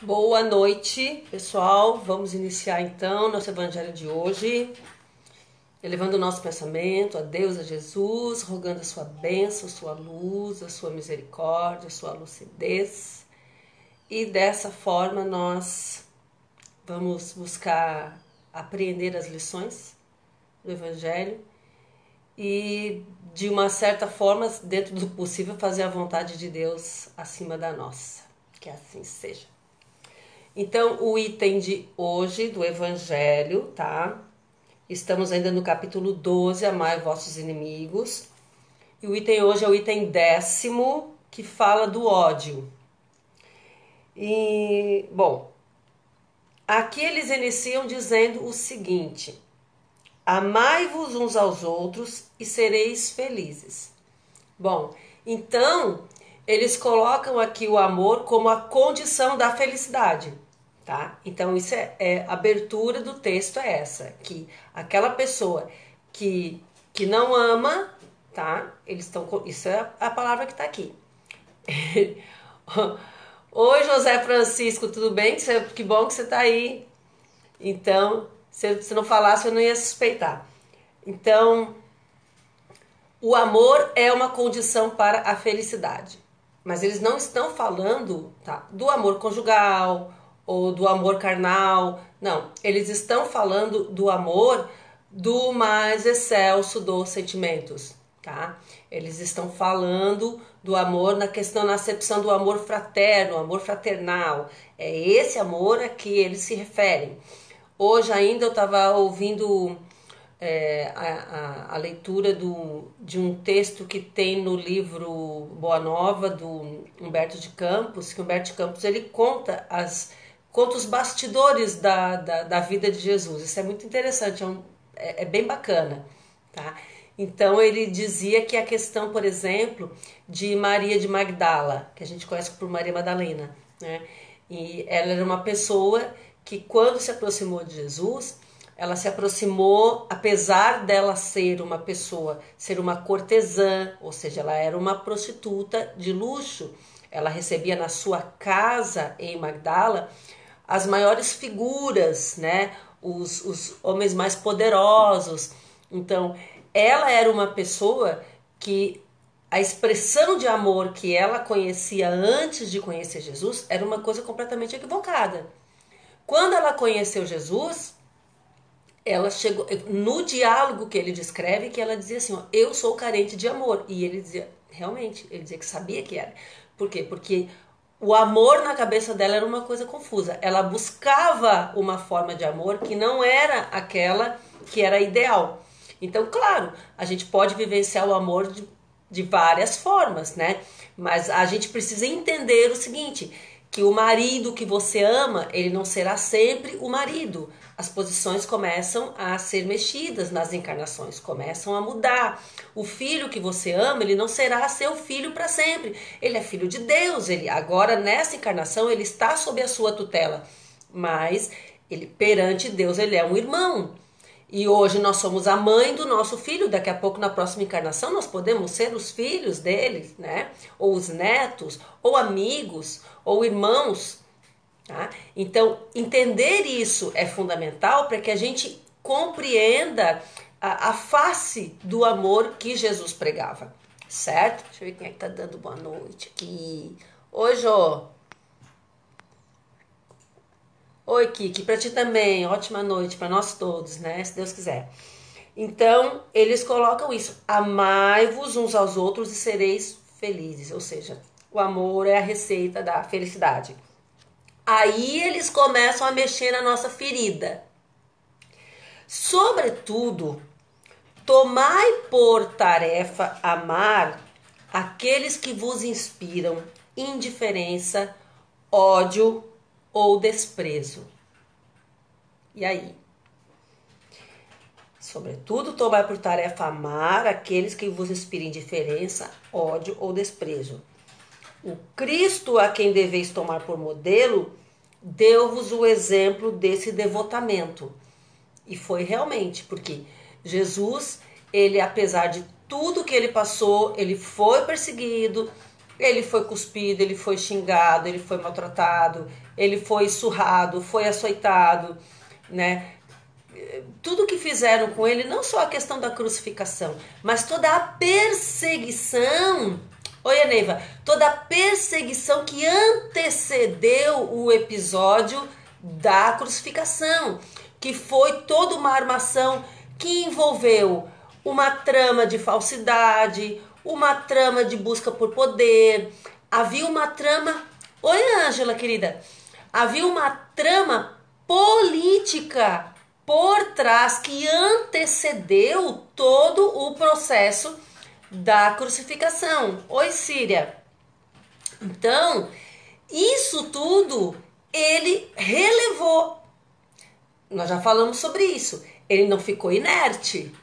Boa noite, pessoal. Vamos iniciar então nosso evangelho de hoje, elevando o nosso pensamento a Deus, a Jesus, rogando a sua bênção, a sua luz, a sua misericórdia, a sua lucidez. E dessa forma nós vamos buscar apreender as lições do evangelho e, de uma certa forma, dentro do possível, fazer a vontade de Deus acima da nossa. Que assim seja. Então, o item de hoje do Evangelho, tá? Estamos ainda no capítulo 12, Amai vossos inimigos. E o item hoje é o item 10º, que fala do ódio. E, bom, aqui eles iniciam dizendo o seguinte: amai-vos uns aos outros e sereis felizes. Bom, então, eles colocam aqui o amor como a condição da felicidade, tá? Então, isso a abertura do texto é essa, que aquela pessoa que não ama, tá? Eles estão, isso é a palavra que está aqui. Oi, José Francisco, tudo bem? Que bom que você está aí. Então, se não falasse, eu não ia suspeitar. Então, o amor é uma condição para a felicidade. Mas eles não estão falando, tá, do amor conjugal ou do amor carnal. Não, eles estão falando do amor do mais excelso dos sentimentos, tá? Eles estão falando do amor na acepção do amor fraterno, amor fraternal. É esse amor a que eles se referem. Hoje ainda eu estava ouvindo a leitura de um texto que tem no livro Boa Nova, do Humberto de Campos, que Humberto de Campos ele conta os bastidores da vida de Jesus. Isso é muito interessante, é bem bacana, tá? Então ele dizia que a questão, por exemplo, de Maria de Magdala, que a gente conhece por Maria Madalena, né? E ela era uma pessoa que, quando se aproximou de Jesus, ela se aproximou, apesar dela ser uma pessoa, ser uma cortesã, ou seja, ela era uma prostituta de luxo. Ela recebia na sua casa em Magdala as maiores figuras, né? Os homens mais poderosos. Então, ela era uma pessoa que a expressão de amor que ela conhecia antes de conhecer Jesus era uma coisa completamente equivocada. Quando ela conheceu Jesus, ela chegou no diálogo que ele descreve, que ela dizia assim, ó, eu sou carente de amor. E ele dizia, realmente, ele dizia que sabia que era. Por quê? Porque o amor na cabeça dela era uma coisa confusa. Ela buscava uma forma de amor que não era aquela que era ideal. Então, claro, a gente pode vivenciar o amor de várias formas, né? Mas a gente precisa entender o seguinte, que o marido que você ama, ele não será sempre o marido. As posições começam a ser mexidas nas encarnações, começam a mudar. O filho que você ama, ele não será seu filho para sempre. Ele é filho de Deus, ele agora nessa encarnação ele está sob a sua tutela, mas ele perante Deus ele é um irmão. E hoje nós somos a mãe do nosso filho, daqui a pouco na próxima encarnação nós podemos ser os filhos dele, né? Ou os netos, ou amigos, ou irmãos. Tá? Então, entender isso é fundamental para que a gente compreenda a face do amor que Jesus pregava, certo? Deixa eu ver quem é que tá dando boa noite aqui. Oi, Jô. Oi, Kiki, para ti também, ótima noite para nós todos, né? Se Deus quiser. Então, eles colocam isso: amai-vos uns aos outros e sereis felizes. Ou seja, o amor é a receita da felicidade. Aí eles começam a mexer na nossa ferida. Sobretudo, tomai por tarefa amar aqueles que vos inspiram indiferença, ódio ou desprezo. E aí? Sobretudo, tomai por tarefa amar aqueles que vos inspiram indiferença, ódio ou desprezo. O Cristo a quem deveis tomar por modelo deu-vos o exemplo desse devotamento. E foi realmente, porque Jesus, ele, apesar de tudo que ele passou, ele foi perseguido, Ele foi cuspido, ele foi xingado, ele foi maltratado, ele foi surrado, foi açoitado, né? Tudo que fizeram com ele, não só a questão da crucificação, mas toda a perseguição. Oi, Neiva, toda a perseguição que antecedeu o episódio da crucificação, que foi toda uma armação que envolveu uma trama de falsidade, uma trama de busca por poder, havia uma trama. Oi, Ângela, querida. Havia uma trama política por trás que antecedeu todo o processo da crucificação. Oi, Síria. Então, isso tudo ele relevou. Nós já falamos sobre isso. Ele não ficou inerte.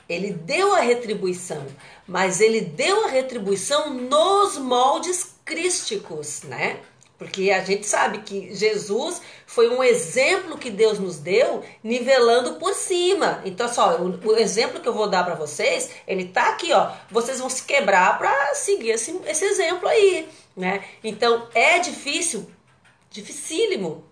Ele deu a retribuição, mas ele deu a retribuição nos moldes crísticos, né? Porque a gente sabe que Jesus foi um exemplo que Deus nos deu, nivelando por cima. Então, só o exemplo que eu vou dar para vocês, ele tá aqui, ó. Vocês vão se quebrar para seguir esse exemplo aí, né? Então, é difícil, dificílimo,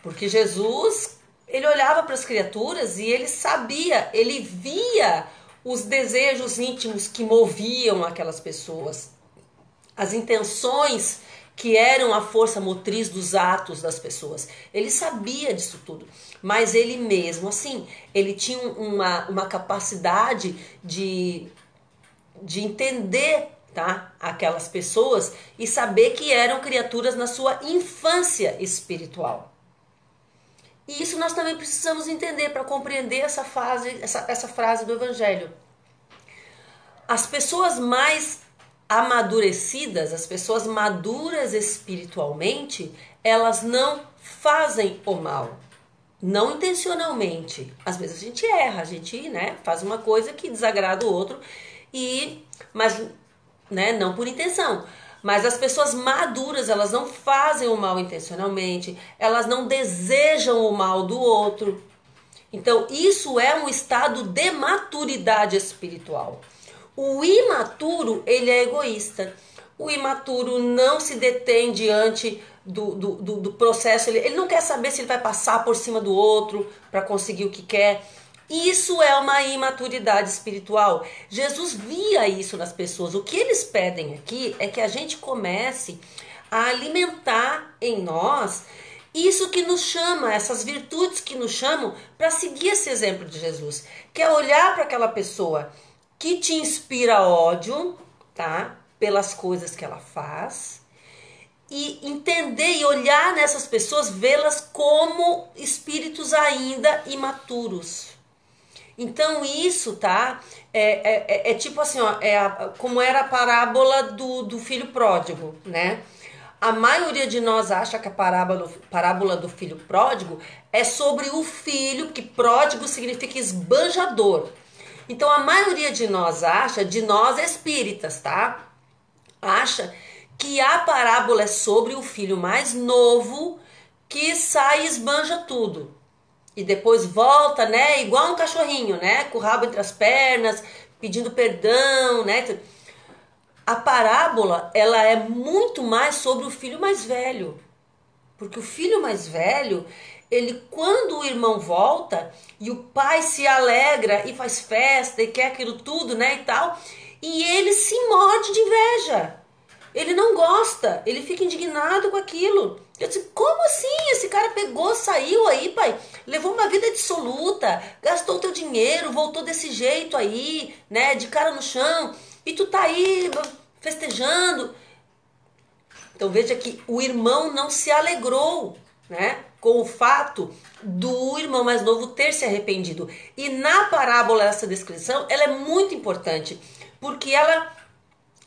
porque Jesus, ele olhava para as criaturas e ele sabia, ele via os desejos íntimos que moviam aquelas pessoas, as intenções que eram a força motriz dos atos das pessoas. Ele sabia disso tudo, mas ele mesmo assim, ele tinha uma capacidade de entender, tá, aquelas pessoas e saber que eram criaturas na sua infância espiritual. E isso nós também precisamos entender para compreender essa frase do Evangelho. As pessoas mais amadurecidas, as pessoas maduras espiritualmente, elas não fazem o mal, não intencionalmente. Às vezes a gente erra, a gente, né, faz uma coisa que desagrada o outro, mas, né, não por intenção. Mas as pessoas maduras, elas não fazem o mal intencionalmente, elas não desejam o mal do outro. Então, isso é um estado de maturidade espiritual. O imaturo, ele é egoísta. O imaturo não se detém diante do processo. Ele não quer saber se ele vai passar por cima do outro para conseguir o que quer. Isso é uma imaturidade espiritual. Jesus via isso nas pessoas. O que eles pedem aqui é que a gente comece a alimentar em nós isso que nos chama, essas virtudes que nos chamam para seguir esse exemplo de Jesus. Que é olhar para aquela pessoa que te inspira ódio, tá? Pelas coisas que ela faz. E entender e olhar nessas pessoas, vê-las como espíritos ainda imaturos. Então isso, tá? É tipo assim, ó, como era a parábola do filho pródigo, né? A maioria de nós acha que a parábola do filho pródigo é sobre o filho, que pródigo significa esbanjador. Então a maioria de nós acha, de nós espíritas, tá? Acha que a parábola é sobre o filho mais novo que sai e esbanja tudo. E depois volta, né? Igual um cachorrinho, né? Com o rabo entre as pernas, pedindo perdão, né? A parábola, ela é muito mais sobre o filho mais velho. Porque o filho mais velho, ele, quando o irmão volta e o pai se alegra e faz festa e quer aquilo tudo, né, e tal, e ele se morde de inveja. Ele não gosta, ele fica indignado com aquilo. Eu disse, como assim? Esse cara pegou, saiu aí, pai, levou uma vida dissoluta, gastou teu dinheiro, voltou desse jeito aí, né, de cara no chão, e tu tá aí festejando. Então veja que o irmão não se alegrou, né, com o fato do irmão mais novo ter se arrependido. E na parábola essa descrição, ela é muito importante, porque ela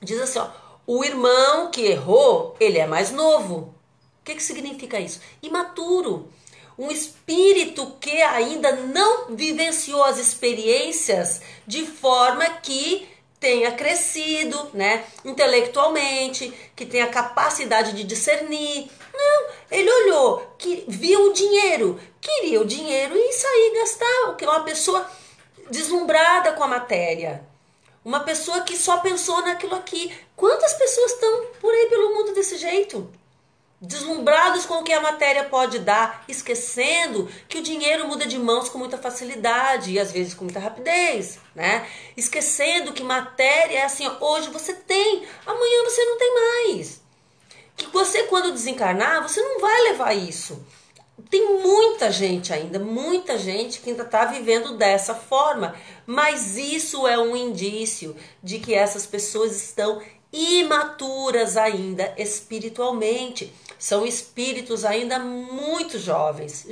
diz assim, ó, o irmão que errou, ele é mais novo. O que significa isso? Imaturo. Um espírito que ainda não vivenciou as experiências de forma que tenha crescido, né, intelectualmente, que tenha capacidade de discernir. Não, ele olhou, que viu o dinheiro, queria o dinheiro e sair gastar, o que é uma pessoa deslumbrada com a matéria. Uma pessoa que só pensou naquilo aqui. Quantas pessoas estão por aí pelo mundo desse jeito? Deslumbrados com o que a matéria pode dar, esquecendo que o dinheiro muda de mãos com muita facilidade e às vezes com muita rapidez, né? Esquecendo que matéria é assim, ó, hoje você tem, amanhã você não tem mais. Que você, quando desencarnar, você não vai levar isso. Tem muita gente ainda, muita gente que ainda está vivendo dessa forma, mas isso é um indício de que essas pessoas estão imaturas ainda espiritualmente. São espíritos ainda muito jovens.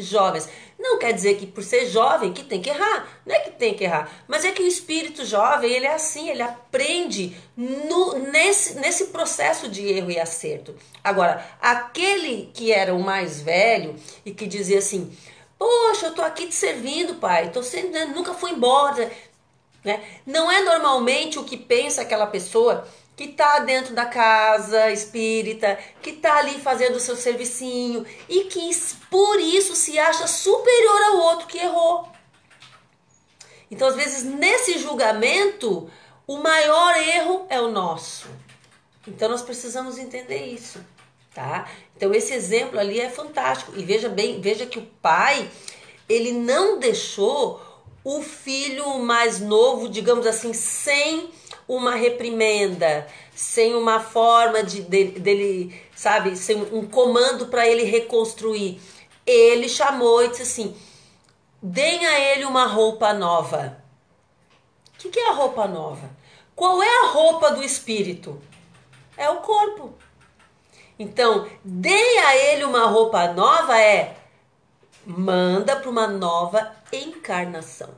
Não quer dizer que por ser jovem que tem que errar, não é que tem que errar, mas é que o espírito jovem, ele é assim, ele aprende nesse processo de erro e acerto. Agora, aquele que era o mais velho e que dizia assim, poxa, eu tô aqui te servindo, pai, nunca fui embora, né? Não é normalmente o que pensa aquela pessoa que está dentro da casa espírita, que está ali fazendo o seu servicinho e que por isso se acha superior ao outro que errou. Então, às vezes, nesse julgamento, o maior erro é o nosso. Então, nós precisamos entender isso, tá? Então, esse exemplo ali é fantástico. E veja bem, veja que o pai, ele não deixou o filho mais novo, digamos assim, sem uma reprimenda, sem uma forma dele, sabe, sem um comando para ele reconstruir. Ele chamou e disse assim, deem a ele uma roupa nova. O que é a roupa nova? Qual é a roupa do espírito? É o corpo. Então, deem a ele uma roupa nova manda para uma nova encarnação.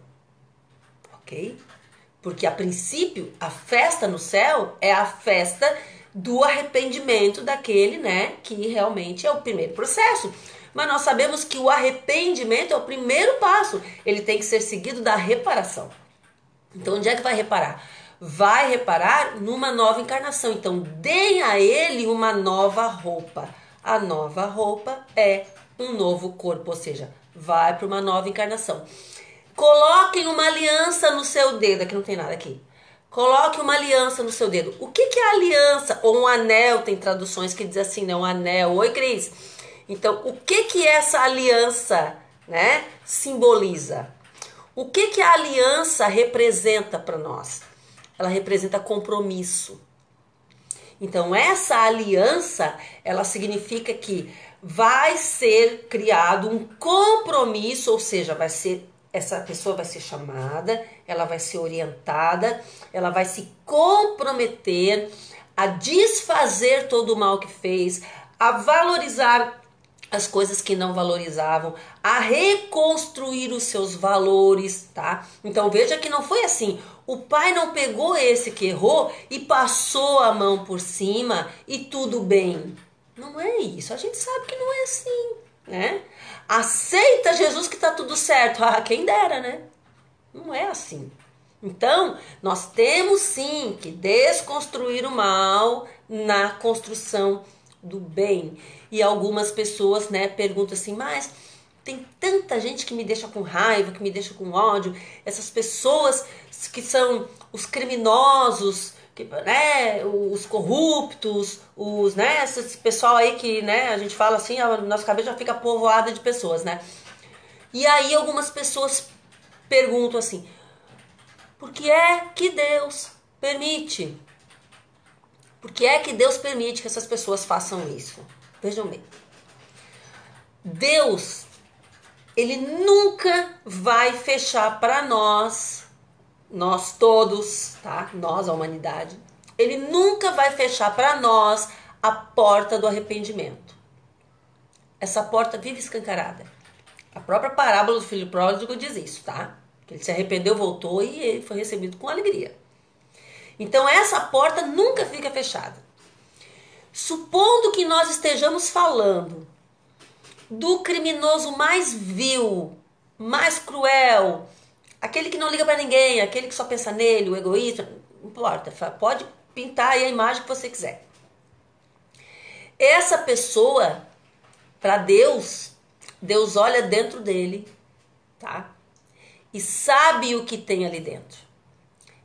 Ok? Porque a princípio, a festa no céu é a festa do arrependimento daquele, né, que realmente é o primeiro processo. Mas nós sabemos que o arrependimento é o primeiro passo. Ele tem que ser seguido da reparação. Então, onde é que vai reparar? Vai reparar numa nova encarnação. Então, deem a ele uma nova roupa. A nova roupa é um novo corpo, ou seja, vai para uma nova encarnação. Coloquem uma aliança no seu dedo. Aqui não tem nada aqui. Coloque uma aliança no seu dedo. O que é aliança? Ou um anel, tem traduções que dizem assim, né? Um anel. Oi, Cris. Então, o que essa aliança, né, simboliza? O que a aliança representa para nós? Ela representa compromisso. Então, essa aliança, ela significa que vai ser criado um compromisso, ou seja, essa pessoa vai ser chamada, ela vai ser orientada, ela vai se comprometer a desfazer todo o mal que fez, a valorizar as coisas que não valorizavam, a reconstruir os seus valores, tá? Então veja que não foi assim. O pai não pegou esse que errou e passou a mão por cima e tudo bem. Não é isso. A gente sabe que não é assim, né? Aceita Jesus que tá tudo certo. Ah, quem dera, né? Não é assim. Então, nós temos sim que desconstruir o mal na construção do bem. E algumas pessoas, né, perguntam assim, mas tem tanta gente que me deixa com raiva, que me deixa com ódio, essas pessoas que são os criminosos, que, né, os corruptos, né, esse pessoal aí que, né, a gente fala assim, a nossa cabeça já fica povoada de pessoas, né? E aí algumas pessoas perguntam assim, por que é que Deus permite? Por que é que Deus permite que essas pessoas façam isso? Vejam bem. Deus, ele nunca vai fechar para nós todos, tá? Nós, a humanidade, ele nunca vai fechar para nós a porta do arrependimento. Essa porta vive escancarada. A própria parábola do filho pródigo diz isso, tá? Que ele se arrependeu, voltou e ele foi recebido com alegria. Então essa porta nunca fica fechada. Supondo que nós estejamos falando do criminoso mais vil, mais cruel, aquele que não liga para ninguém, aquele que só pensa nele, o egoísta, não importa, pode pintar aí a imagem que você quiser. Essa pessoa, para Deus, Deus olha dentro dele, tá? E sabe o que tem ali dentro.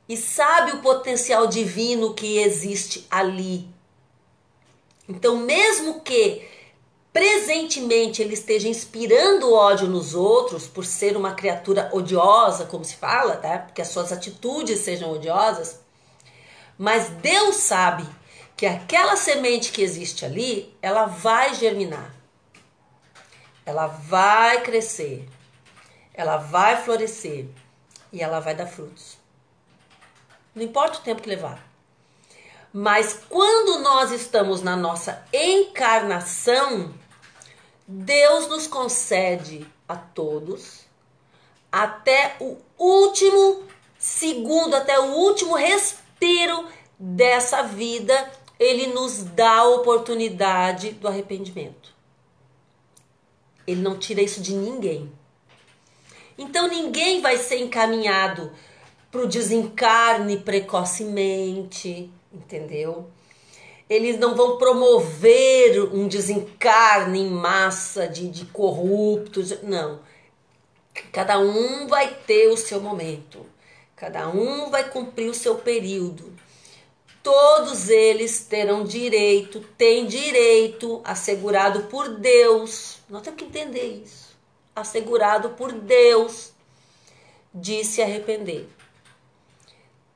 e sabe o potencial divino que existe ali. Então, mesmo que presentemente ele esteja inspirando ódio nos outros por ser uma criatura odiosa, como se fala, tá? Porque as suas atitudes sejam odiosas, mas Deus sabe que aquela semente que existe ali, ela vai germinar, ela vai crescer, ela vai florescer e ela vai dar frutos. Não importa o tempo que levar. Mas quando nós estamos na nossa encarnação, Deus nos concede a todos, até o último segundo, até o último respiro dessa vida, Ele nos dá a oportunidade do arrependimento. Ele não tira isso de ninguém. Então ninguém vai ser encaminhado para o desencarne precocemente, entendeu? Eles não vão promover um desencarne em massa de corruptos, não. Cada um vai ter o seu momento, cada um vai cumprir o seu período. Todos eles terão direito, têm direito assegurado por Deus. Nós temos que entender isso. Assegurado por Deus de se arrepender.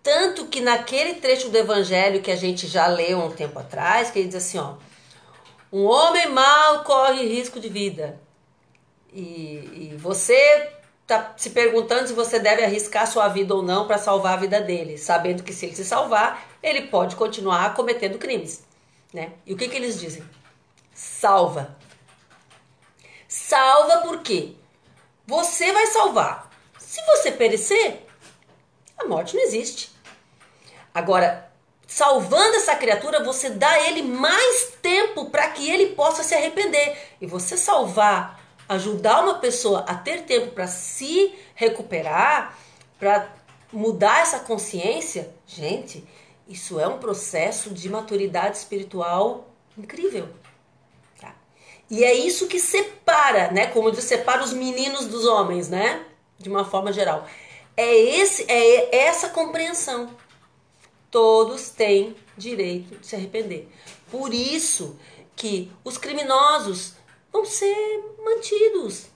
Tanto que naquele trecho do evangelho que a gente já leu um tempo atrás, que ele diz assim, ó, um homem mau corre risco de vida. E você está se perguntando se você deve arriscar sua vida ou não para salvar a vida dele, sabendo que se ele se salvar, ele pode continuar cometendo crimes, né? E o que eles dizem? Salva. Salva por quê? Você vai salvar. Se você perecer, a morte não existe. Agora, salvando essa criatura, você dá a ele mais tempo para que ele possa se arrepender. E você salvar, ajudar uma pessoa a ter tempo para se recuperar, para mudar essa consciência, gente, isso é um processo de maturidade espiritual incrível. Tá? E é isso que separa, né? Como diz, separa os meninos dos homens, né? De uma forma geral. É essa compreensão. Todos têm direito de se arrepender. Por isso que os criminosos vão ser mantidos.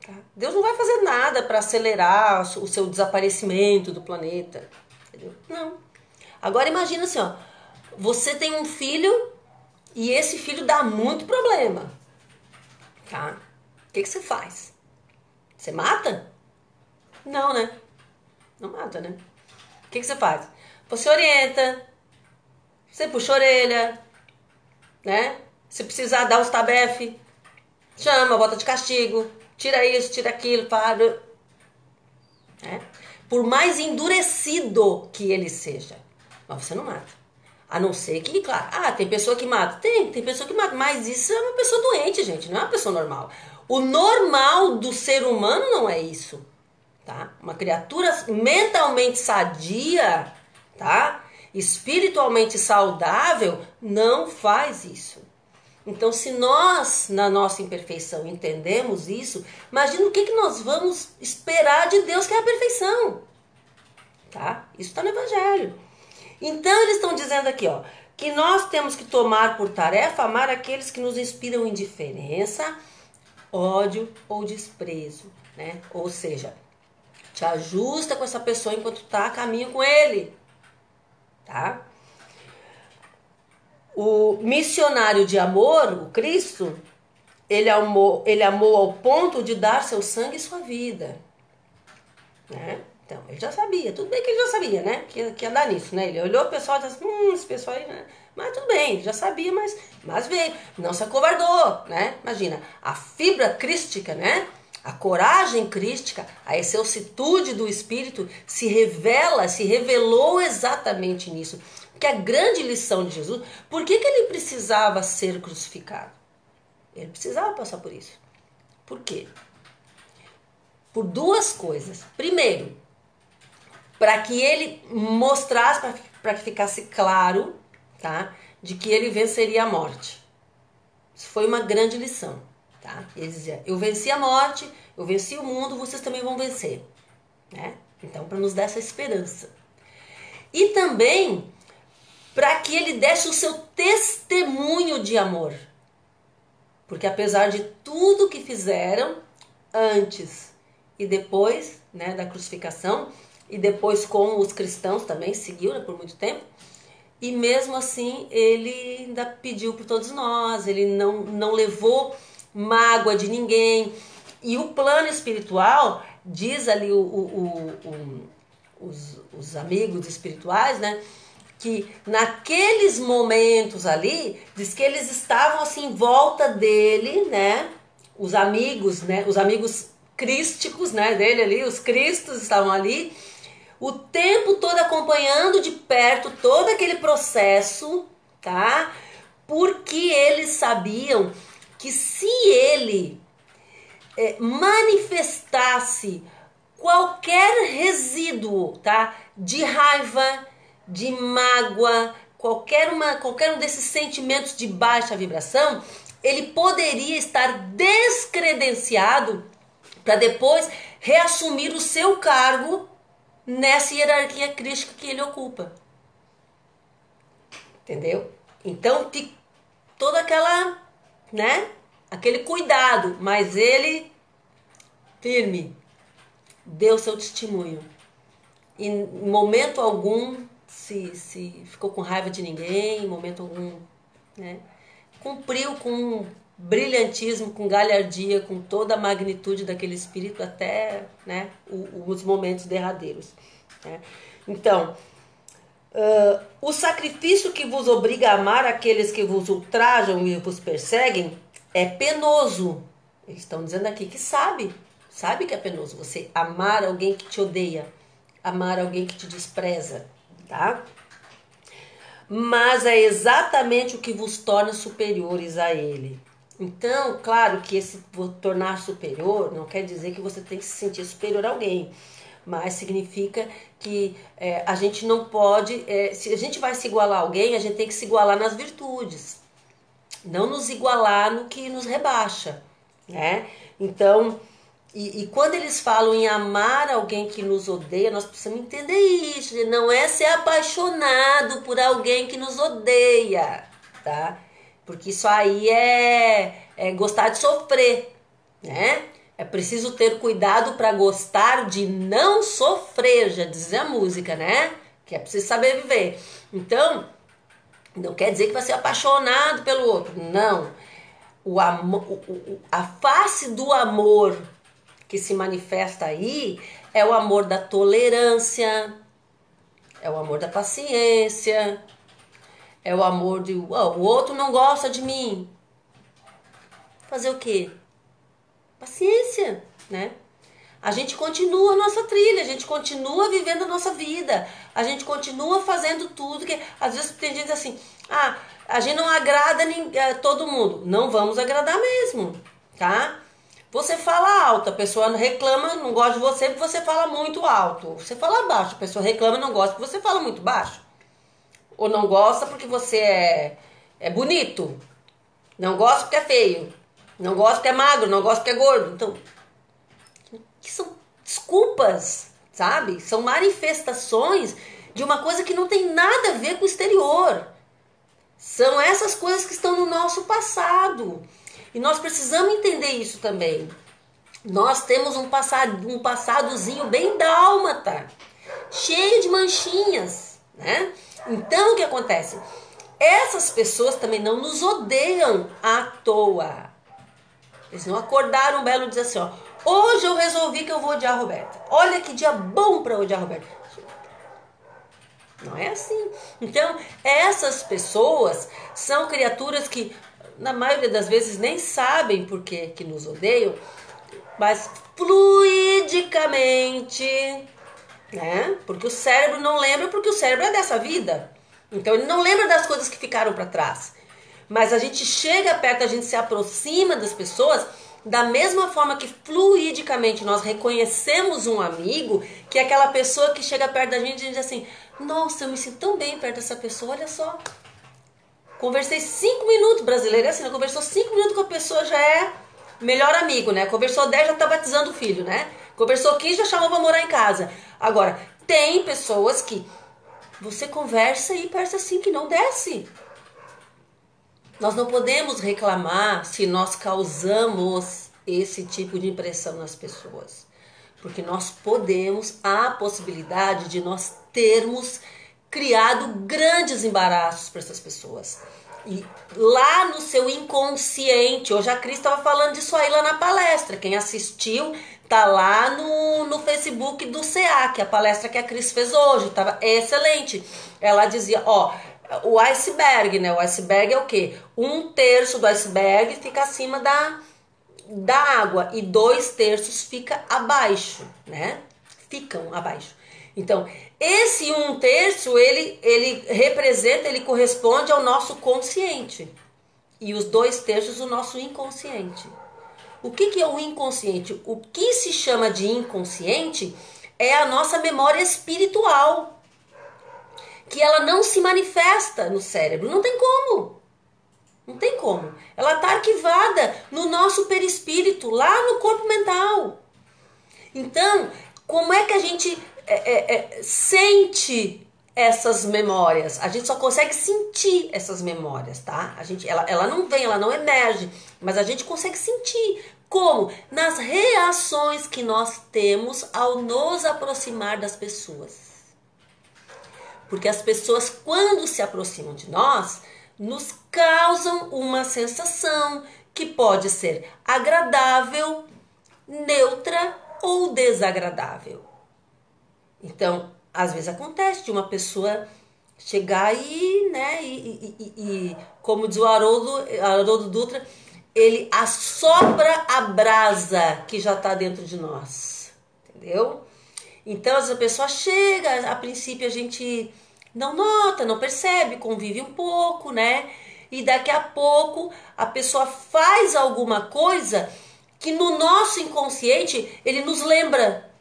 Tá? Deus não vai fazer nada para acelerar o seu desaparecimento do planeta. Entendeu? Não. Agora imagina assim, ó, você tem um filho e esse filho dá muito problema. Tá? O que você faz? Você mata? Não, né? Não mata, né? O que você faz? Você orienta, você puxa a orelha, né? Se precisar dar uns tabefe, chama, bota de castigo, tira isso, tira aquilo, para. Né? Por mais endurecido que ele seja, mas você não mata. A não ser que, claro, tem pessoa que mata. Tem pessoa que mata, mas isso é uma pessoa doente, gente, não é uma pessoa normal. O normal do ser humano não é isso, tá? Uma criatura mentalmente sadia, tá? Espiritualmente saudável, não faz isso. Então, se nós, na nossa imperfeição, entendemos isso, imagina o que nós vamos esperar de Deus, que é a perfeição. Tá? Isso está no Evangelho. Então, eles estão dizendo aqui, ó, que nós temos que tomar por tarefa amar aqueles que nos inspiram indiferença, ódio ou desprezo, né? Ou seja, te ajusta com essa pessoa enquanto está a caminho com ele. Tá? O missionário de amor, o Cristo, ele amou ao ponto de dar seu sangue e sua vida. Né? Então, ele já sabia, tudo bem que ele já sabia, né? Que ia dar nisso, né? Ele olhou o pessoal e disse, esse pessoal aí, né? Mas tudo bem, ele já sabia, mas veio, não se acovardou, né? Imagina, a fibra crística, né? A coragem crística, a excelsitude do Espírito se revelou exatamente nisso. Porque a grande lição de Jesus, por que ele precisava ser crucificado? Ele precisava passar por isso. Por quê? Por duas coisas. Primeiro, para que ele mostrasse, para que ficasse claro, tá, de que ele venceria a morte. Isso foi uma grande lição. Tá? Ele dizia, eu venci a morte, eu venci o mundo, vocês também vão vencer. Né? Então, para nos dar essa esperança. E também para que ele desse o seu testemunho de amor. Porque apesar de tudo que fizeram antes e depois, né, da crucificação, e depois com os cristãos também, seguiu, né, por muito tempo, e mesmo assim ele ainda pediu por todos nós, ele não levou mágoa de ninguém. E o plano espiritual, diz ali os amigos espirituais, né, que naqueles momentos ali, diz que eles estavam assim em volta dele, né, os amigos crísticos, né, dele ali, os cristos estavam ali, o tempo todo acompanhando de perto todo aquele processo, tá? Porque eles sabiam que se ele manifestasse qualquer resíduo, tá, de raiva, de mágoa, qualquer um desses sentimentos de baixa vibração, ele poderia estar descredenciado para depois reassumir o seu cargo nessa hierarquia crística que ele ocupa. Entendeu? Então, toda aquela, né, aquele cuidado, mas ele firme, deu seu testemunho. E em momento algum se ficou com raiva de ninguém, em momento algum, né, cumpriu com brilhantismo, com galhardia, com toda a magnitude daquele espírito até, né, os momentos derradeiros. Né? Então, o sacrifício que vos obriga a amar aqueles que vos ultrajam e vos perseguem é penoso. Eles estão dizendo aqui que sabe que é penoso você amar alguém que te odeia, amar alguém que te despreza, tá? Mas é exatamente o que vos torna superiores a ele. Então, claro que esse tornar superior não quer dizer que você tem que se sentir superior a alguém, mas significa que a gente não pode, se a gente vai se igualar a alguém, a gente tem que se igualar nas virtudes, não nos igualar no que nos rebaixa, né? Então, e quando eles falam em amar alguém que nos odeia, nós precisamos entender isso, não é ser apaixonado por alguém que nos odeia, tá? Porque isso aí é gostar de sofrer, né? É preciso ter cuidado para gostar de não sofrer, já diz a música, né? Que é preciso saber viver. Então, não quer dizer que vai ser apaixonado pelo outro, não. A face do amor que se manifesta aí é o amor da tolerância, é o amor da paciência, é o amor de o outro não gosta de mim. Fazer o quê? Paciência, né? A gente continua a nossa trilha, a gente continua vivendo a nossa vida, a gente continua fazendo tudo que às vezes tem gente assim, a gente não agrada todo mundo. Não vamos agradar mesmo, tá? Você fala alto, a pessoa reclama, não gosta de você porque você fala muito alto. Você fala baixo, a pessoa reclama, não gosta porque você fala muito baixo. Ou não gosta porque você é bonito. Não gosta porque é feio. Não gosta porque é magro, não gosta porque é gordo. Então, que são desculpas, sabe? São manifestações de uma coisa que não tem nada a ver com o exterior. São essas coisas que estão no nosso passado. E nós precisamos entender isso também. Nós temos um passadozinho bem dálmata, cheio de manchinhas, né? Então o que acontece? Essas pessoas também não nos odeiam à toa. Eles não acordaram um belo dia assim, ó. Hoje eu resolvi que eu vou odiar a Roberta. Olha que dia bom para odiar a Roberta. Não é assim. Então, essas pessoas são criaturas que, na maioria das vezes, nem sabem por que nos odeiam, mas fluidicamente, né? Porque o cérebro não lembra, porque o cérebro é dessa vida. Então, ele não lembra das coisas que ficaram para trás. Mas a gente chega perto, a gente se aproxima das pessoas da mesma forma que fluidicamente nós reconhecemos um amigo, que é aquela pessoa que chega perto da gente e diz assim, nossa, eu me sinto tão bem perto dessa pessoa, olha só. Conversei 5 minutos, brasileiro é assim, né? Conversou 5 minutos com a pessoa, já é melhor amigo, né? Conversou 10, já tá batizando o filho, né? Conversou 15, já chamou pra morar em casa. Agora, tem pessoas que você conversa e parece assim que não desce. Nós não podemos reclamar se nós causamos esse tipo de impressão nas pessoas. Porque nós podemos, há a possibilidade de nós termos criado grandes embaraços para essas pessoas. E lá no seu inconsciente, hoje a Cris estava falando disso aí lá na palestra. Quem assistiu tá lá no Facebook do CA, que é a palestra que a Cris fez hoje. Tava excelente. Ela dizia, ó, o iceberg, né? O iceberg é o quê? 1/3 do iceberg fica acima da água e 2/3 fica abaixo, né? Ficam abaixo. Então, esse 1/3, ele representa, ele corresponde ao nosso consciente. E os 2/3 o nosso inconsciente. O que é o inconsciente? O que se chama de inconsciente é a nossa memória espiritual, que ela não se manifesta no cérebro. Não tem como. Não tem como. Ela está arquivada no nosso perispírito, lá no corpo mental. Então, como é que a gente sente essas memórias? A gente só consegue sentir essas memórias, tá? Ela não vem, ela não emerge, mas a gente consegue sentir. Como? Nas reações que nós temos ao nos aproximar das pessoas. Porque as pessoas, quando se aproximam de nós, nos causam uma sensação que pode ser agradável, neutra ou desagradável. Então, às vezes acontece de uma pessoa chegar aí, né, e como diz o Haroldo Dutra, ele assopra a brasa que já está dentro de nós, entendeu? Então, essa pessoa chega, a princípio a gente não nota, não percebe, convive um pouco, né? E daqui a pouco a pessoa faz alguma coisa que no nosso inconsciente ele nos lembra.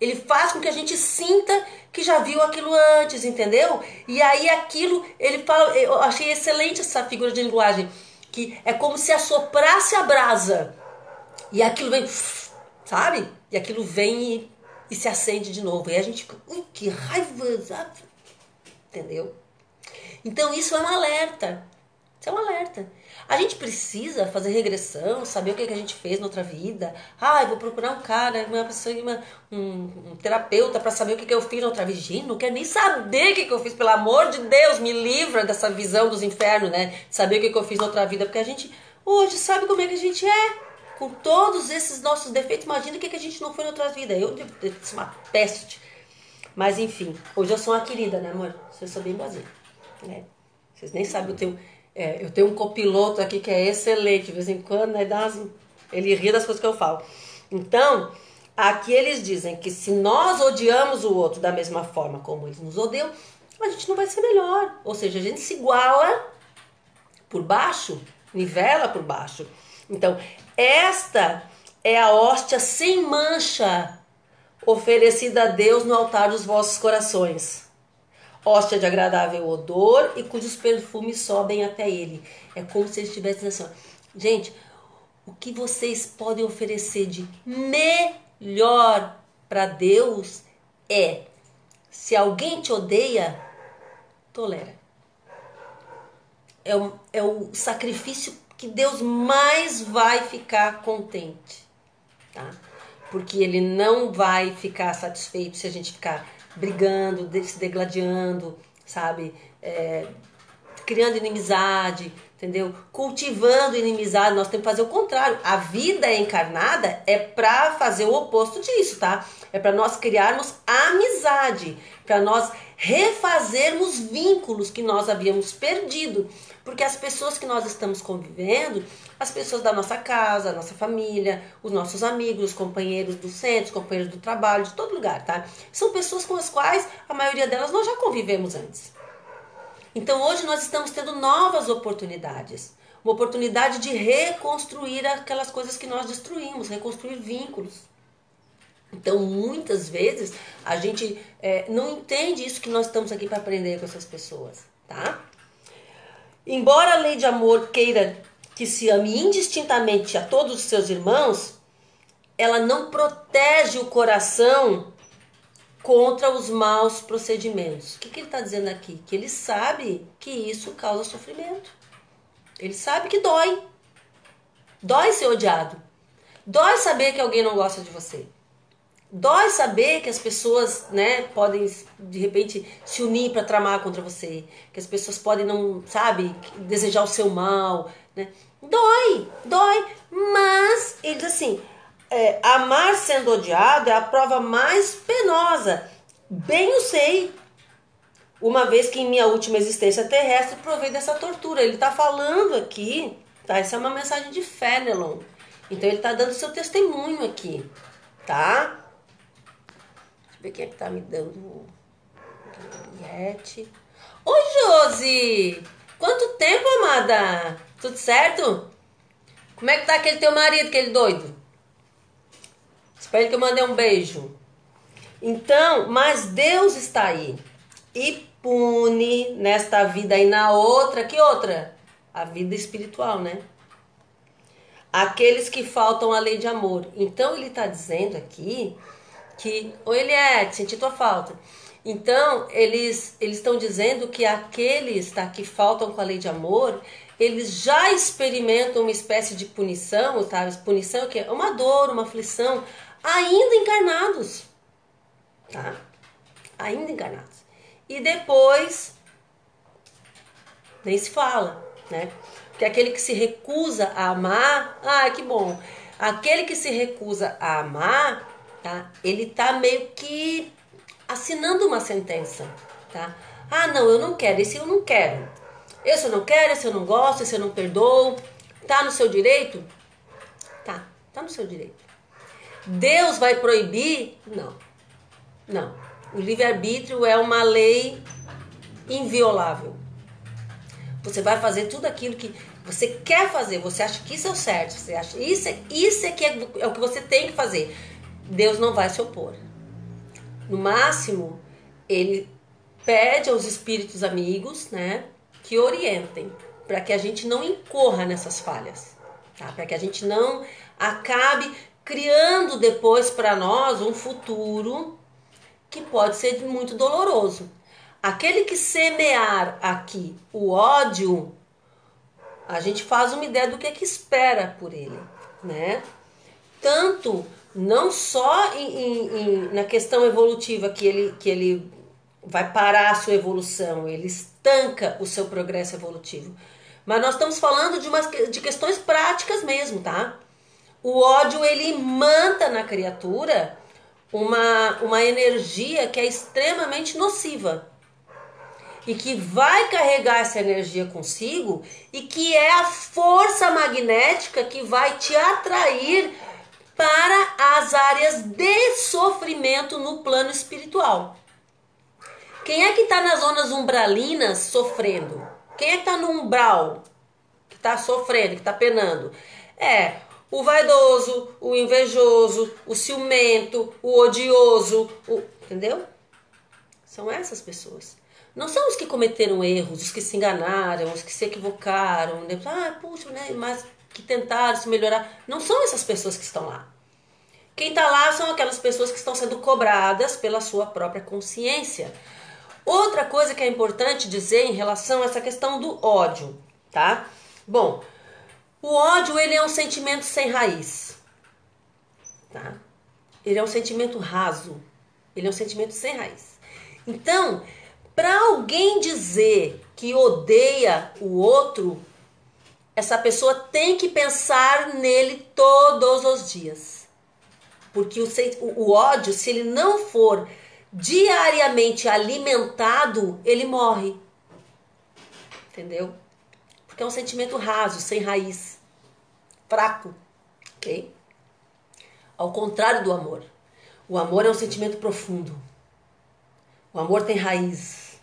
Ele faz com que a gente sinta que já viu aquilo antes, entendeu? E aí aquilo, ele fala, eu achei excelente essa figura de linguagem, que é como se assoprasse a brasa. E aquilo vem, sabe? E aquilo vem e se acende de novo. E a gente fica, ui, que raiva, sabe? Entendeu? Então isso é um alerta. Isso é um alerta. A gente precisa fazer regressão, saber o que a gente fez na outra vida. Ah, eu vou procurar um cara, uma pessoa, um terapeuta para saber o que eu fiz na outra vida. Gente, não quero nem saber o que eu fiz. Pelo amor de Deus, me livra dessa visão dos infernos, né? Saber o que eu fiz na outra vida. Porque a gente hoje sabe como é que a gente é. Com todos esses nossos defeitos, imagina o que a gente não foi na outra vida. Eu devo ser uma peste. Mas enfim, hoje eu sou uma querida, né, amor? Eu sou bem boazinha, né? Vocês nem sabem, eu tenho um copiloto aqui que é excelente. De vez em quando, né, ele ri das coisas que eu falo. Então, aqui eles dizem que se nós odiamos o outro da mesma forma como eles nos odeiam, a gente não vai ser melhor. Ou seja, a gente se iguala por baixo, nivela por baixo. Então, esta é a hóstia sem mancha oferecida a Deus no altar dos vossos corações. Hóstia de agradável odor e cujos perfumes sobem até ele. É como se ele estivesse dizendo assim, gente, o que vocês podem oferecer de melhor para Deus é, se alguém te odeia, tolera. É o sacrifício que Deus mais vai ficar contente, tá? Porque ele não vai ficar satisfeito se a gente ficar brigando, se degladiando, sabe? Criando inimizade, entendeu? Cultivando inimizade. Nós temos que fazer o contrário. A vida encarnada é para fazer o oposto disso, tá? É para nós criarmos amizade, para nós refazermos vínculos que nós havíamos perdido. Porque as pessoas que nós estamos convivendo, as pessoas da nossa casa, a nossa família, os nossos amigos, os companheiros do centro, os companheiros do trabalho, de todo lugar, tá? São pessoas com as quais, a maioria delas, nós já convivemos antes. Então hoje nós estamos tendo novas oportunidades. Uma oportunidade de reconstruir aquelas coisas que nós destruímos, reconstruir vínculos. Então muitas vezes a gente não entende isso que nós estamos aqui para aprender com essas pessoas, tá? Embora a lei de amor queira que se ame indistintamente a todos os seus irmãos, ela não protege o coração contra os maus procedimentos. O que ele está dizendo aqui? Que ele sabe que isso causa sofrimento. Ele sabe que dói. Dói ser odiado. Dói saber que alguém não gosta de você. Dói saber que as pessoas, né, podem de repente se unir para tramar contra você, que as pessoas podem não, sabe, desejar o seu mal, né? Dói, mas ele diz assim, amar sendo odiado é a prova mais penosa. Bem eu sei, uma vez que em minha última existência terrestre provei dessa tortura. Ele está falando aqui, tá? Essa é uma mensagem de Fénelon. Então ele está dando seu testemunho aqui, tá? Deixa eu ver quem é que tá me dando bilhete. Oi, Josi! Quanto tempo, amada? Tudo certo? Como é que tá aquele teu marido, aquele doido? Espero que eu mandei um beijo. Então, mas Deus está aí e pune nesta vida e na outra. Que outra? A vida espiritual, né? Aqueles que faltam à lei de amor. Então ele está dizendo aqui que, oi Eliette, senti tua falta. Então eles estão dizendo que aqueles, tá, que faltam com a lei de amor, eles já experimentam uma espécie de punição, tá? Punição que é uma dor, uma aflição, ainda encarnados, tá? Ainda encarnados. E depois nem se fala, né? Porque aquele que se recusa a amar, que bom. Aquele que se recusa a amar, tá? Ele tá meio que assinando uma sentença, tá? Não, eu não quero, esse eu não quero. Esse eu não quero, esse eu não gosto, esse eu não perdoo. Tá no seu direito? Tá no seu direito. Deus vai proibir? Não. O livre-arbítrio é uma lei inviolável. Você vai fazer tudo aquilo que você quer fazer, você acha que isso é o certo, você acha isso é que é o que você tem que fazer. Deus não vai se opor. No máximo, ele pede aos espíritos amigos, né, que orientem, para que a gente não incorra nessas falhas, tá? Para que a gente não acabe criando depois para nós um futuro que pode ser muito doloroso. Aquele que semear aqui o ódio, a gente faz uma ideia do que é que espera por ele, né? Tanto, não só na questão evolutiva, que ele vai parar a sua evolução, ele estanca o seu progresso evolutivo. Mas nós estamos falando de questões práticas mesmo, tá? O ódio, ele imanta na criatura uma energia que é extremamente nociva. E que vai carregar essa energia consigo e que é a força magnética que vai te atrair para as áreas de sofrimento no plano espiritual. Quem é que está nas zonas umbralinas sofrendo? Quem é que está no umbral, que está sofrendo, que está penando? O vaidoso, o invejoso, o ciumento, o odioso, entendeu? São essas pessoas. Não são os que cometeram erros, os que se enganaram, os que se equivocaram, né? Puxa, né? Mas que tentaram se melhorar. Não são essas pessoas que estão lá. Quem está lá são aquelas pessoas que estão sendo cobradas pela sua própria consciência. Outra coisa que é importante dizer em relação a essa questão do ódio, tá? Bom, o ódio, ele é um sentimento sem raiz, tá? Ele é um sentimento raso, ele é um sentimento sem raiz. Então, para alguém dizer que odeia o outro, essa pessoa tem que pensar nele todos os dias. Porque o ódio, se ele não for diariamente alimentado, ele morre. Entendeu? Porque é um sentimento raso, sem raiz, fraco. Ok? Ao contrário do amor. O amor é um sentimento profundo. O amor tem raiz.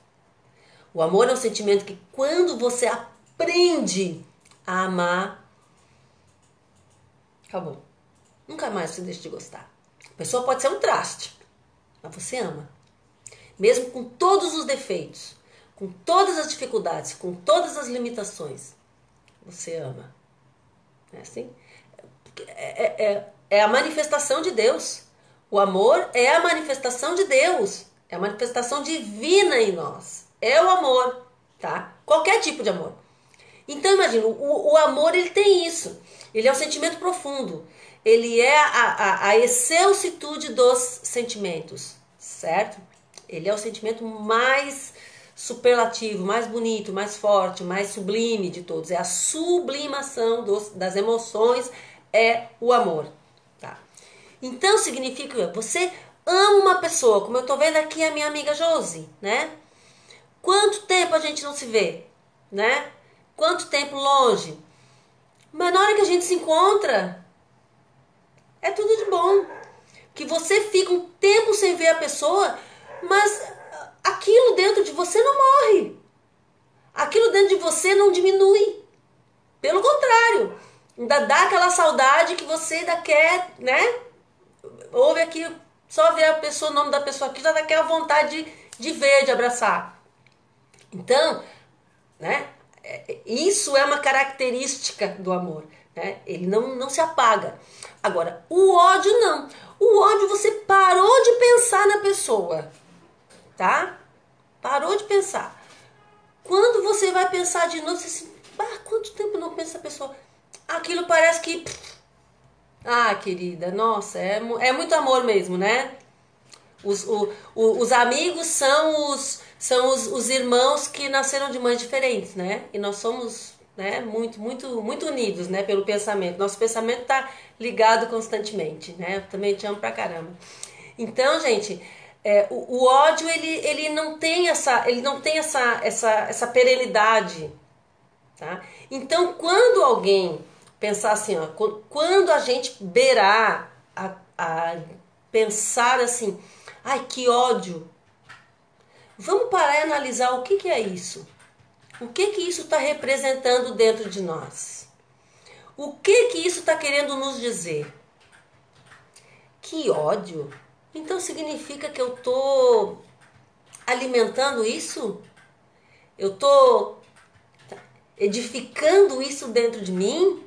O amor é um sentimento que, quando você aprende a amar, acabou. Nunca mais você deixa de gostar. A pessoa pode ser um traste, mas você ama. Mesmo com todos os defeitos, com todas as dificuldades, com todas as limitações, você ama. É assim? É a manifestação de Deus. O amor é a manifestação de Deus, é a manifestação divina em nós. É o amor, tá? Qualquer tipo de amor. Então imagina, o amor ele tem isso. Ele é um sentimento profundo. Ele é a excelsitude dos sentimentos, certo? Ele é o sentimento mais superlativo, mais bonito, mais forte, mais sublime de todos. É a sublimação das emoções, é o amor, tá? Então significa que você ama uma pessoa, como eu tô vendo aqui a minha amiga Josi, né? Quanto tempo a gente não se vê, né? Quanto tempo longe. Mas na hora que a gente se encontra, é tudo de bom. Que você fica um tempo sem ver a pessoa, mas aquilo dentro de você não morre. Aquilo dentro de você não diminui. Pelo contrário, ainda dá aquela saudade que você ainda quer, né? Ouve aqui, só ver a pessoa, o nome da pessoa aqui, já dá aquela vontade de ver, de abraçar. Então, né? Isso é uma característica do amor, né? Ele não se apaga. Agora, o ódio não. O ódio você parou de pensar na pessoa, tá? Parou de pensar. Quando você vai pensar de novo, você assim, quanto tempo eu não penso nessa pessoa? Aquilo parece que... querida, nossa, é muito amor mesmo, né? Os amigos são os irmãos que nasceram de mães diferentes, né? E nós somos, né, muito unidos, né, pelo pensamento. Nosso pensamento tá ligado constantemente, né? Eu também te amo pra caramba. Então, gente, o ódio ele não tem essa perenidade, tá? Então, quando alguém pensar assim, ó, quando a gente beirar a pensar assim, ai, que ódio. Vamos parar e analisar o que é isso. O que isso está representando dentro de nós? O que isso está querendo nos dizer? Que ódio? Então significa que eu estou alimentando isso? Eu estou edificando isso dentro de mim?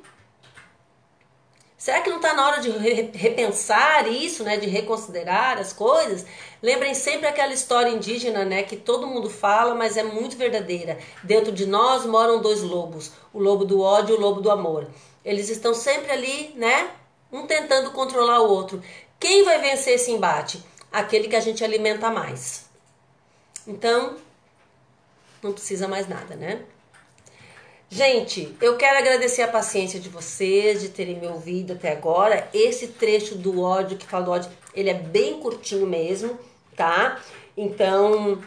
Será que não está na hora de repensar isso, né? De reconsiderar as coisas? Lembrem sempre aquela história indígena, né? Que todo mundo fala, mas é muito verdadeira. Dentro de nós moram dois lobos. O lobo do ódio e o lobo do amor. Eles estão sempre ali, né? Um tentando controlar o outro. Quem vai vencer esse embate? Aquele que a gente alimenta mais. Então, não precisa mais nada, né? Gente, eu quero agradecer a paciência de vocês, de terem me ouvido até agora. Esse trecho do ódio, que fala do ódio, ele é bem curtinho mesmo, tá? Então,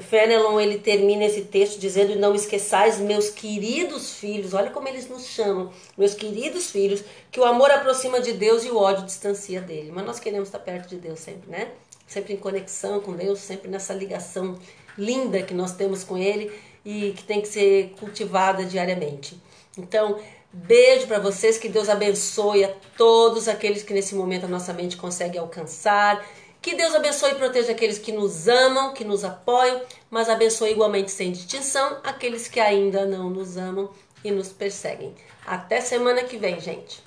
Fenelon, ele termina esse texto dizendo: não esqueçais, meus queridos filhos, olha como eles nos chamam, meus queridos filhos, que o amor aproxima de Deus e o ódio distancia dele. Mas nós queremos estar perto de Deus sempre, né? Sempre em conexão com Deus, sempre nessa ligação linda que nós temos com Ele e que tem que ser cultivada diariamente. Então, beijo para vocês, que Deus abençoe a todos aqueles que nesse momento a nossa mente consegue alcançar. Que Deus abençoe e proteja aqueles que nos amam, que nos apoiam, mas abençoe igualmente sem distinção aqueles que ainda não nos amam e nos perseguem. Até semana que vem, gente.